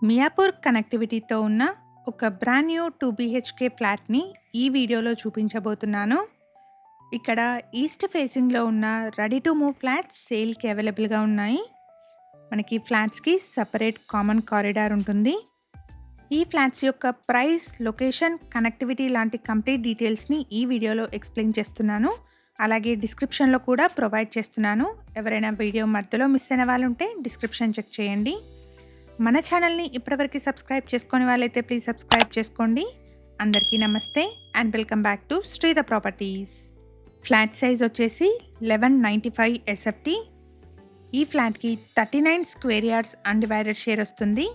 మియాపూర్ కనెక్టివిటీతో ఉన్న ఒక brand new 2 BHK ఫ్లాట్ని ఈ వీడియోలో చూపించబోతున్నాను. ఇక్కడ ఈస్ట్ ఫేసింగ్లో ఉన్న రెడీ టు మూవ్ ఫ్లాట్స్ సేల్కి అవైలబుల్గా ఉన్నాయి. మనకి ఫ్లాట్స్కి సపరేట్ కామన్ కారిడార్ ఉంటుంది. ఈ ఫ్లాట్స్ యొక్క ప్రైస్, లొకేషన్, కనెక్టివిటీ లాంటి కంప్లీట్ డీటెయిల్స్ని ఈ వీడియోలో ఎక్స్ప్లెయిన్ చేస్తున్నాను. అలాగే డిస్క్రిప్షన్లో కూడా ప్రొవైడ్ చేస్తున్నాను. ఎవరైనా వీడియో మధ్యలో మిస్ అయిన వాళ్ళు ఉంటే డిస్క్రిప్షన్ చెక్ చేయండి. మన ఛానల్ని ఇప్పటివరకు సబ్స్క్రైబ్ చేసుకునే వాళ్ళైతే ప్లీజ్ సబ్స్క్రైబ్ చేసుకోండి. అందరికీ నమస్తే and welcome back to Sridha properties. Flat size వచ్చేసి 1195 SFT. ఈ ఫ్లాట్కి 39 స్క్వేర్ యార్డ్స్ అన్డివైడెడ్ షేర్ వస్తుంది.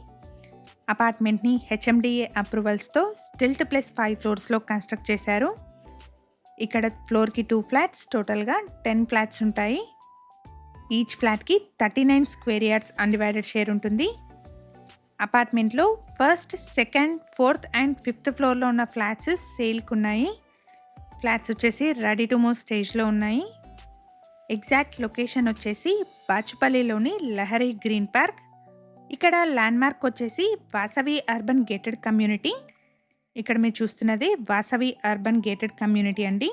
అపార్ట్మెంట్ని HMDA అప్రూవల్స్తో స్టిల్ట్ ప్లస్ 5 ఫ్లోర్స్లో కన్స్ట్రక్ట్ చేశారు. ఇక్కడ ఫ్లోర్కి 2 ఫ్లాట్స్, టోటల్గా 10 ఫ్లాట్స్ ఉంటాయి. ఈచ్ ఫ్లాట్కి 39 స్క్వేర్ యార్డ్స్ అన్డివైడెడ్ షేర్ ఉంటుంది. అపార్ట్మెంట్లో first, second, fourth and fifth ఫ్లోర్లో ఉన్న ఫ్లాట్స్ సేల్కి ఉన్నాయి. ఫ్లాట్స్ వచ్చేసి రెడీ టు మూవ్ స్టేజ్లో ఉన్నాయి. ఎగ్జాక్ట్ లొకేషన్ వచ్చేసి బాచుపల్లిలోని లహరి గ్రీన్ పార్క్. ఇక్కడ ల్యాండ్ మార్క్ వచ్చేసి వాసవి అర్బన్ గేటెడ్ కమ్యూనిటీ. ఇక్కడ మీరు చూస్తున్నది వాసవి అర్బన్ గేటెడ్ కమ్యూనిటీ అండి.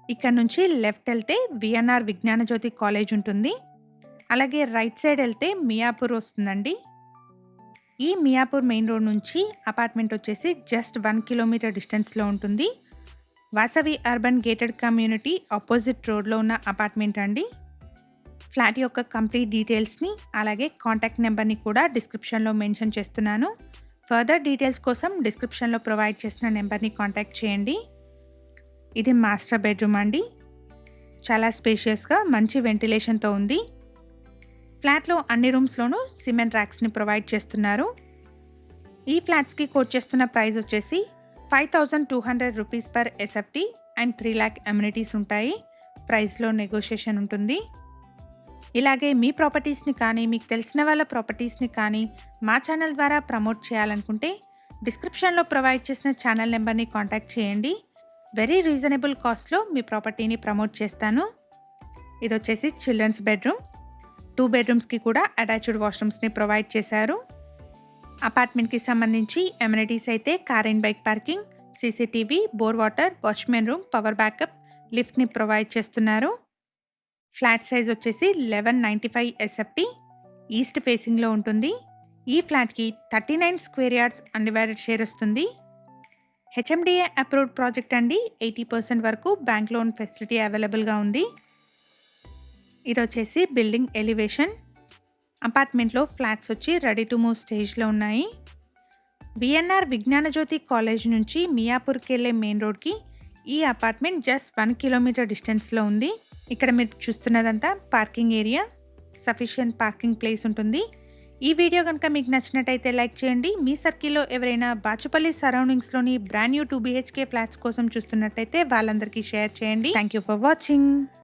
ఇక్కడ నుంచి లెఫ్ట్ వెళ్తే VNR విజ్ఞాన జ్యోతి కాలేజ్ ఉంటుంది. అలాగే రైట్ సైడ్ వెళ్తే మియాపూర్ వస్తుందండి. ఈ మియాపూర్ మెయిన్ రోడ్ నుంచి అపార్ట్మెంట్ వచ్చేసి జస్ట్ 1 కిలోమీటర్ డిస్టెన్స్లో ఉంటుంది. Vasavi urban gated community opposite రోడ్లో ఉన్న అపార్ట్మెంట్ అండి. ఫ్లాట్ యొక్క కంప్లీట్ డీటెయిల్స్ని అలాగే కాంటాక్ట్ నెంబర్ని కూడా డిస్క్రిప్షన్లో మెన్షన్ చేస్తున్నాను. ఫర్దర్ డీటెయిల్స్ కోసం డిస్క్రిప్షన్లో ప్రొవైడ్ చేసిన నెంబర్ని కాంటాక్ట్ చేయండి. ఇది మాస్టర్ బెడ్రూమ్ అండి. చాలా స్పేషియస్గా మంచి వెంటిలేషన్తో ఉంది. ఫ్లాట్లో అన్ని రూమ్స్లోనూ సిమెంట్ ర్యాక్స్ని ప్రొవైడ్ చేస్తున్నారు. ఈ ఫ్లాట్స్కి కోట్ చేస్తున్న ప్రైస్ వచ్చేసి 5200 rupees per SFT and 3 lakh amenities ఉంటాయి. ప్రైస్లో నెగోషియేషన్ ఉంటుంది. ఇలాగే మీ ప్రాపర్టీస్ని కానీ, మీకు తెలిసిన వాళ్ళ ప్రాపర్టీస్ని కానీ మా ఛానల్ ద్వారా ప్రమోట్ చేయాలనుకుంటే డిస్క్రిప్షన్లో ప్రొవైడ్ చేసిన ఛానల్ నెంబర్ని కాంటాక్ట్ చేయండి. వెరీ రీజనబుల్ కాస్ట్లో మీ ప్రాపర్టీని ప్రమోట్ చేస్తాను. ఇది వచ్చేసి చిల్డ్రన్స్ బెడ్రూమ్. 2 బెడ్రూమ్స్కి కూడా అటాచ్డ్ వాష్రూమ్స్ని ప్రొవైడ్ చేశారు. అపార్ట్మెంట్కి సంబంధించి అమ్యూనిటీస్ అయితే car and bike parking, CCTV, bore water, watchman room, power backup, లిఫ్ట్ని ప్రొవైడ్ చేస్తున్నారు. ఫ్లాట్ సైజ్ వచ్చేసి 1195 SFT. ఈస్ట్ ఫేసింగ్లో ఉంటుంది. ఈ ఫ్లాట్కి 39 స్క్వేర్ యార్డ్స్ అన్డివైడెడ్ షేర్ వస్తుంది. HMDA అప్రూవ్డ్ ప్రాజెక్ట్ అండి. 80% వరకు బ్యాంక్ లోన్ ఫెసిలిటీ అవైలబుల్గా ఉంది. ఇది వచ్చేసి బిల్డింగ్ ఎలివేషన్. అపార్ట్మెంట్లో ఫ్లాట్స్ వచ్చి రెడీ టు మూవ్ స్టేజ్లో ఉన్నాయి. VNR విజ్ఞాన జ్యోతి కాలేజ్ నుంచి మియాపూర్కి వెళ్ళే మెయిన్ రోడ్కి ఈ అపార్ట్మెంట్ జస్ట్ 1 కిలోమీటర్ డిస్టెన్స్లో ఉంది. ఇక్కడ మీరు చూస్తున్నదంతా parking area, sufficient parking place ఉంటుంది. ఈ వీడియో కనుక మీకు నచ్చినట్టయితే లైక్ చేయండి. మీ సర్కిల్లో ఎవరైనా బాచుపల్లి సరౌండింగ్స్లోని బ్రాండ్ న్యూ 2 BHK ఫ్లాట్స్ కోసం చూస్తున్నట్టయితే వాళ్ళందరికీ షేర్ చేయండి. Thank you for watching.